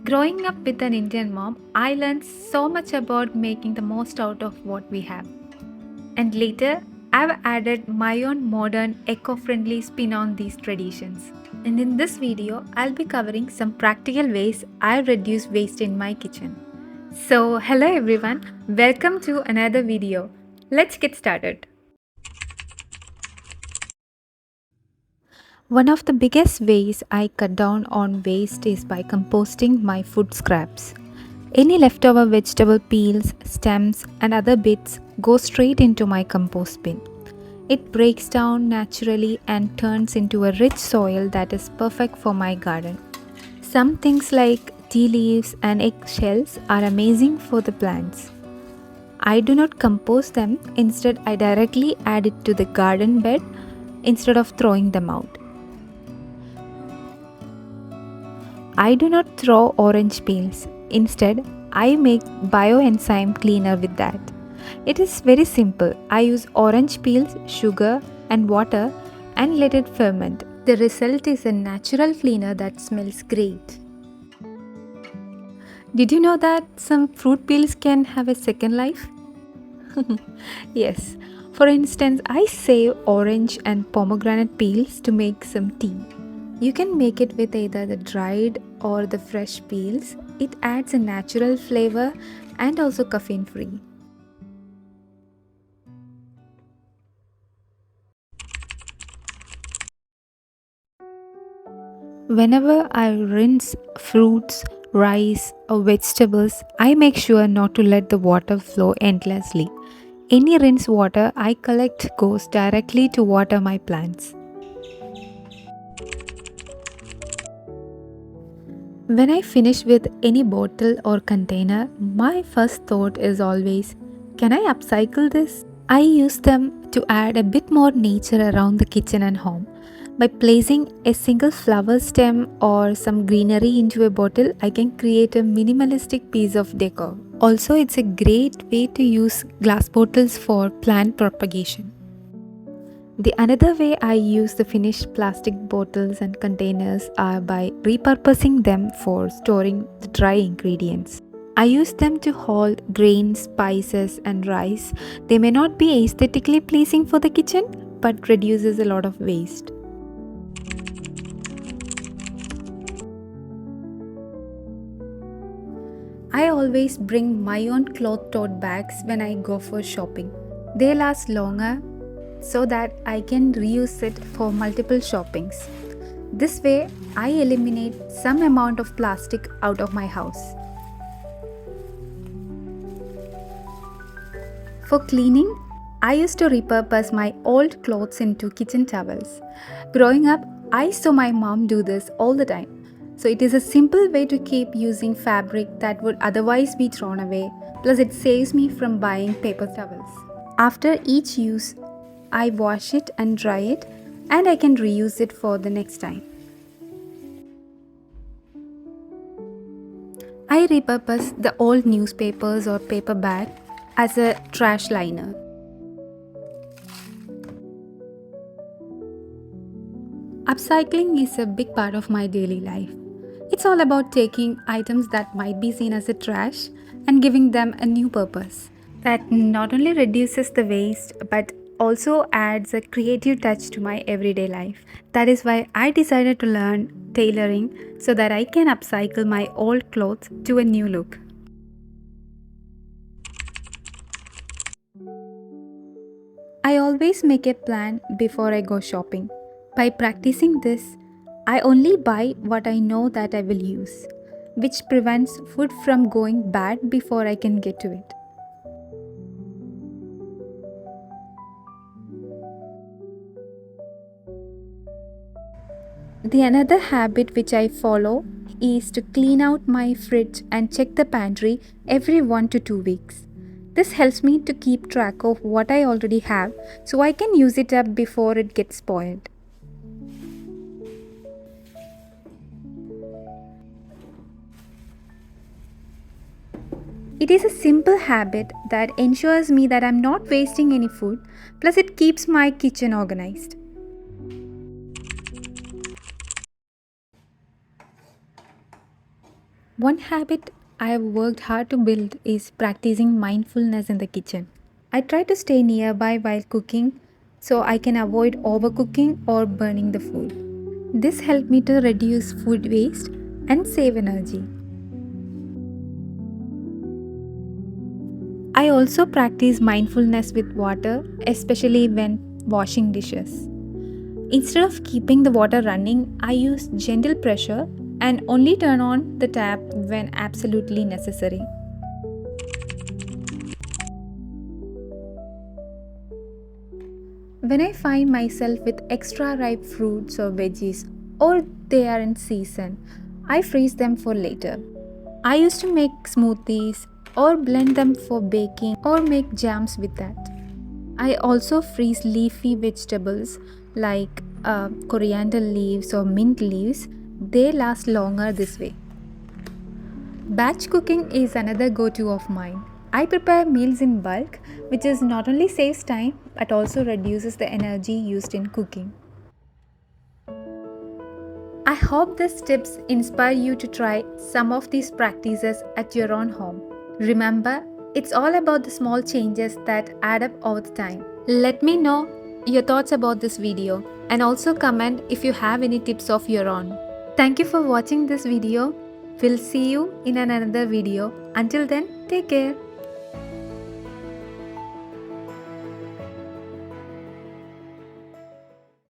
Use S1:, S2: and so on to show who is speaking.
S1: Growing up with an Indian mom, I learned so much about making the most out of what we have. And later, I've added my own modern, eco friendly spin on these traditions. And in this video, I'll be covering some practical ways I reduce waste in my kitchen. So, hello everyone, welcome to another video. Let's get started. One of the biggest ways I cut down on waste is by composting my food scraps. Any leftover vegetable peels, stems, and other bits go straight into my compost bin. It breaks down naturally and turns into a rich soil that is perfect for my garden. Some things like tea leaves and eggshells are amazing for the plants. I do not compost them, instead, I directly add it to the garden bed instead of throwing them out. I do not throw orange peels. Instead, I make bioenzyme cleaner with that. It is very simple. I use orange peels, sugar, and water and let it ferment. The result is a natural cleaner that smells great. Did you know that some fruit peels can have a second life? Yes. For instance, I save orange and pomegranate peels to make some tea. You can make it with either the dried or the fresh peels. It adds a natural flavor and also caffeine free. Whenever I rinse fruits, rice, or vegetables, I make sure not to let the water flow endlessly. Any rinse water I collect goes directly to water my plants. When I finish with any bottle or container, my first thought is always, can I upcycle this? I use them to add a bit more nature around the kitchen and home. By placing a single flower stem or some greenery into a bottle, I can create a minimalistic piece of decor. Also, it's a great way to use glass bottles for plant propagation. The another way I use the finished plastic bottles and containers are by repurposing them for storing the dry ingredients. I use them to hold grains, spices and rice. They may not be aesthetically pleasing for the kitchen, but reduces a lot of waste. I always bring my own cloth tote bags when I go for shopping. They last longer so that I can reuse it for multiple shoppings. This way, I eliminate some amount of plastic out of my house. For cleaning, I used to repurpose my old clothes into kitchen towels. Growing up, I saw my mom do this all the time. So it is a simple way to keep using fabric that would otherwise be thrown away, plus it saves me from buying paper towels. After each use, I wash it and dry it, and I can reuse it for the next time. I repurpose the old newspapers or paper bag as a trash liner. Upcycling is a big part of my daily life. It's all about taking items that might be seen as a trash and giving them a new purpose. That not only reduces the waste but also adds a creative touch to my everyday life. That is why I decided to learn tailoring so that I can upcycle my old clothes to a new look. I always make a plan before I go shopping. By practicing this, I only buy what I know that I will use, which prevents food from going bad before I can get to it. The another habit which I follow is to clean out my fridge and check the pantry every 1 to 2 weeks. This helps me to keep track of what I already have so I can use it up before it gets spoiled. It is a simple habit that ensures me that I'm not wasting any food, plus it keeps my kitchen organized. One habit I have worked hard to build is practicing mindfulness in the kitchen. I try to stay nearby while cooking so I can avoid overcooking or burning the food. This helped me to reduce food waste and save energy. I also practice mindfulness with water, especially when washing dishes. Instead of keeping the water running, I use gentle pressure and only turn on the tap when absolutely necessary. When I find myself with extra ripe fruits or veggies, or they are in season, I freeze them for later. I used to make smoothies or blend them for baking or make jams with that. I also freeze leafy vegetables like coriander leaves or mint leaves. They last longer this way. Batch cooking is another go to of mine. I prepare meals in bulk, which is not only saves time but also reduces the energy used in cooking. I hope these tips inspire you to try some of these practices at your own home. Remember, it's all about the small changes that add up over the time. Let me know your thoughts about this video and also comment if you have any tips of your own. Thank you for watching this video. We'll see you in another video. Until then, take care.